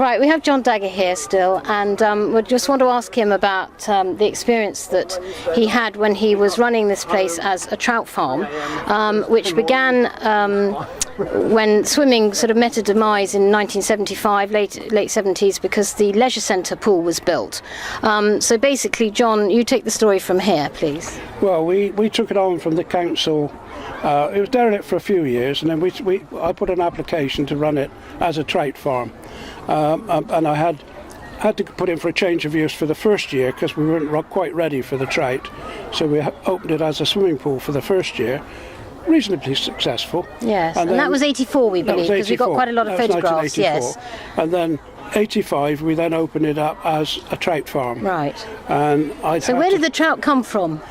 Right, we have John Dagger here still, and we just want to ask him about the experience that he had when he was running this place as a trout farm, which began when swimming sort of met a demise in 1975, late 70s, because the leisure centre pool was built. So basically, John, you take the story from here, please. Well, we took it on from the council. It was derelict for a few years, and then I put an application to run it as a trout farm, and I had to put in for a change of use for the first year because we weren't quite ready for the trout. So we opened it as a swimming pool for the first year. Reasonably successful. Yes, and that was 84, we believe, because we got quite a lot of photographs. Yes. And then 85, we then opened it up as a trout farm. Right. And so where did the trout come from?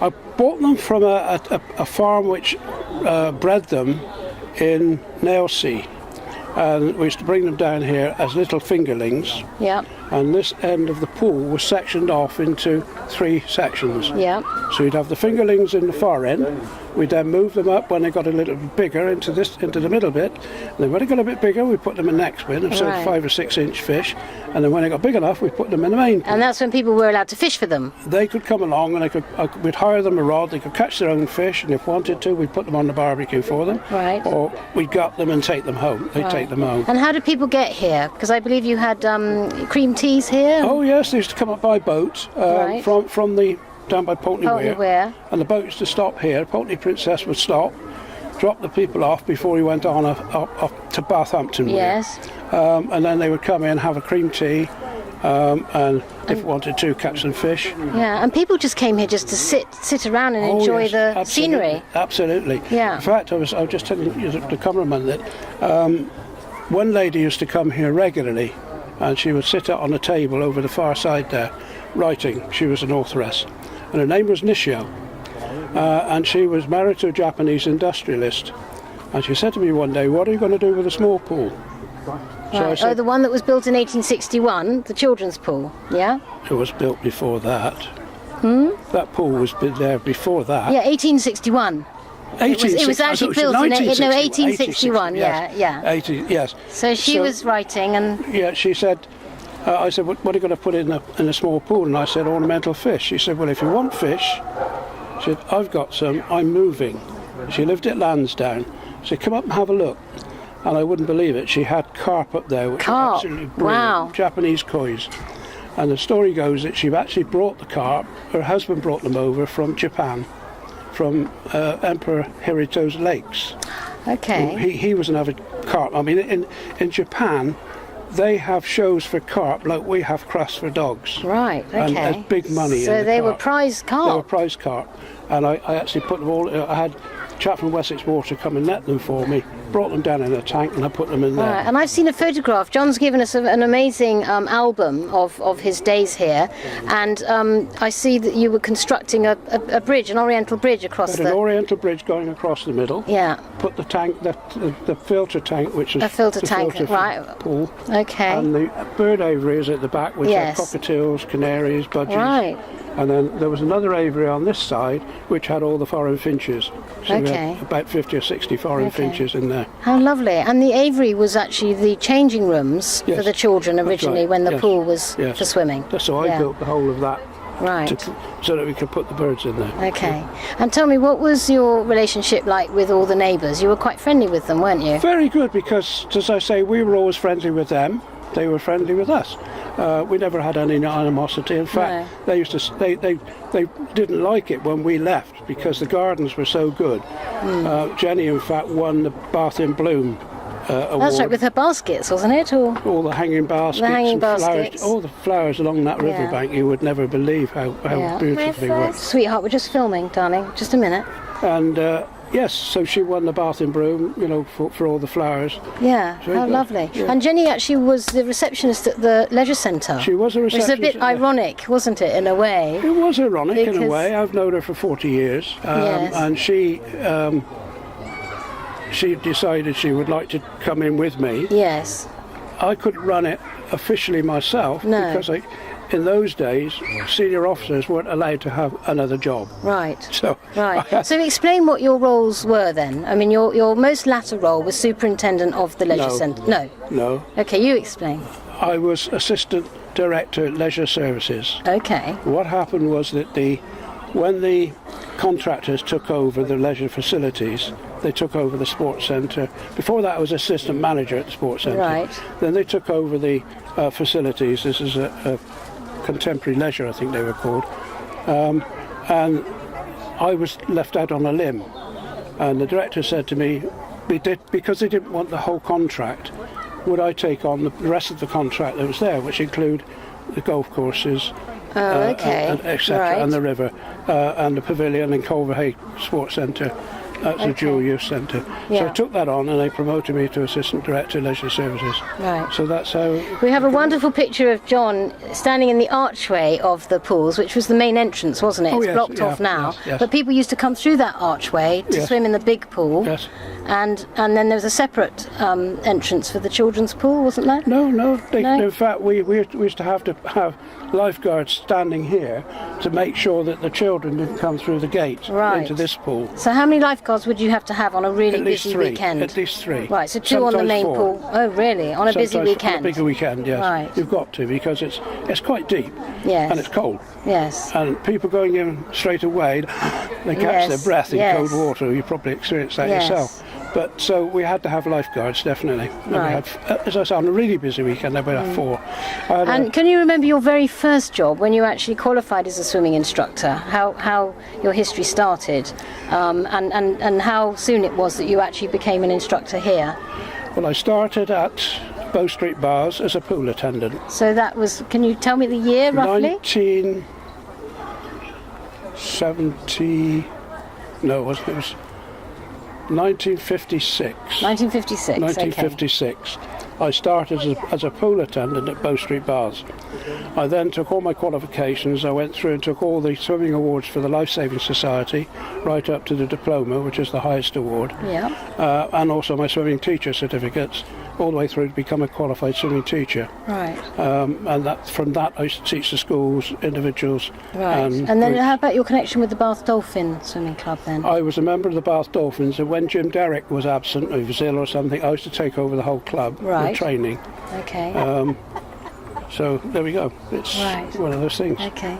I bought them from a farm which bred them in Nailsea. And we used to bring them down here as little fingerlings. Yeah. And this end of the pool was sectioned off into 3 sections. Yeah. So you'd have the fingerlings in the far end. We'd then move them up when they got a little bit bigger into the middle bit. And then when they got a bit bigger, we put them in the next bin, so 5 or 6 inch fish. And then when they got big enough, we put them in the main pool. And that's when people were allowed to fish for them? They could come along and we'd hire them a rod. They could catch their own fish, and if wanted to, we'd put them on the barbecue for them. Right. Or we'd gut them and take them home. They'd take them home. And how did people get here? Because I believe you had cream teas here? Oh yes, they used to come up by boat from the down by Pulteney Weir, and the boat used to stop here. Pulteney Princess would stop, drop the people off before he went on up to Bathampton Weir. Yes. And then they would come in, have a cream tea, and if wanted to, catch some fish. Yeah, and people just came here just to sit around and enjoy the scenery. Absolutely. Yeah. In fact, I was just telling you, the cameraman, that one lady used to come here regularly, and she would sit on a table over the far side there, writing. She was an authoress, and her name was Nishio, and she was married to a Japanese industrialist. And she said to me one day, "What are you going to do with a small pool?" So I said, the one that was built in 1861, the children's pool, yeah? It was built before that. That pool was there before that. Yeah, 1861. It was actually built in 1861, yeah. 80, yes. So she was writing and... Yeah, she said, I said, what are you going to put in a small pool? And I said, ornamental fish. She said, well, if you want fish, she said, I've got some, I'm moving. She lived at Lansdowne. She said, come up and have a look. And I wouldn't believe it, she had carp up there, which was absolutely brilliant. Wow. Japanese kois. And the story goes that she actually brought the carp, her husband brought them over from Japan, from Emperor Hirohito's lakes. Okay. He was an avid carp. I mean, in Japan, they have shows for carp like we have crusts for dogs. Right, okay. And there's big money in the So they carp. were prize carp? They were prize carp. And I actually put them all, I had a chap from Wessex Water come and net them for me, brought them down in a tank, and I put them in there. Right. And I've seen a photograph. John's given us an amazing album of his days here, and I see that you were constructing a bridge, an oriental bridge across an oriental bridge going across the middle. Yeah. Put the tank, the filter tank, which is a filter tank, right? Pool. Okay. And the bird aviary is at the back, which Yes. had cockatiels, canaries, budgies. Right. And then there was another aviary on this side, which had all the foreign finches. So we had about 50 or 60 foreign finches in there. How lovely. And the aviary was actually the changing rooms for the children originally, when the pool was for swimming. So I built the whole of that. Right. So that we could put the birds in there. Okay. And tell me, what was your relationship like with all the neighbours? You were quite friendly with them, weren't you? Very good, because, as I say, we were always friendly with them. They were friendly with us. We never had any animosity. In fact, they used to. They didn't like it when we left because the gardens were so good. Jenny, in fact, won the Bath in Bloom award. That's right, with her baskets, wasn't it? Or all the hanging baskets, flowers, all the flowers along that riverbank. You would never believe how beautiful they were. Sweetheart, we're just filming, darling. Just a minute. And yes, so she won the Bath in Bloom, for all the flowers. Yeah, how lovely. Yeah. And Jenny actually was the receptionist at the leisure centre. She was a receptionist. It was a bit ironic, wasn't it, in a way? It was ironic in a way. I've known her for 40 years. And she decided she would like to come in with me. Yes. I couldn't run it officially myself because in those days, senior officers weren't allowed to have another job. Right. So explain what your roles were then. I mean, your most latter role was superintendent of the leisure centre. No. No. Okay, you explain. I was assistant director at Leisure Services. Okay. What happened was that when the contractors took over the leisure facilities, they took over the sports centre. Before that, I was assistant manager at the sports centre. Right. Then they took over the facilities. This is a contemporary leisure, I think they were called. And I was left out on a limb. And the director said to me, because they didn't want the whole contract, would I take on the rest of the contract that was there, which include the golf courses, etc., right. and the river, and the pavilion and Culverhay Sports Centre. That's a dual use centre. Yeah. So I took that on and they promoted me to Assistant Director of Leisure Services. Right. So that's how... We have a wonderful picture of John standing in the archway of the pools, which was the main entrance, wasn't it? Oh, it's yes, blocked yeah, off now. yes, yes. But people used to come through that archway to Yes. swim in the big pool. Yes. And then there was a separate entrance for the children's pool, wasn't there? No. No? In fact, we used to have lifeguards standing here to make sure that the children didn't come through the gate Right. into this pool. So how many lifeguards would you have to have on a really At least busy three. weekend? At least three. Right, so two on the Sometimes main four. pool. Oh, really? On a busy Sometimes weekend? On a bigger weekend, yes. Right. You've got to, because it's quite deep. Yes. And it's cold. Yes. And people going in straight away, they catch Yes, their breath in yes. cold water. You probably experienced that Yes. yourself. But so we had to have lifeguards, definitely. And we Right. had, as I say, on a really busy weekend, there were four. And can you remember your very first job when you actually qualified as a swimming instructor? How your history started, and how soon it was that you actually became an instructor here? Well, I started at Bow Street Bars as a pool attendant. So that was. Can you tell me the year roughly? 1970. No, it wasn't. It was 1956. 1956. 1956. I started as a pool attendant at Bow Street Bars. I then took all my qualifications. I went through and took all the swimming awards for the Life Saving Society, right up to the diploma, which is the highest award, Okay. Yeah. and also my swimming teacher certificates, all the way through to become a qualified swimming teacher. Right. And from that I used to teach the schools, individuals. Right. And then groups. how about your connection with the Bath Dolphin Swimming Club then? I was a member of the Bath Dolphins, and when Jim Derrick was absent, or he was ill or something, I used to take over the whole club Right. with training. Okay. So there we go. It's Right. one of those things. Okay.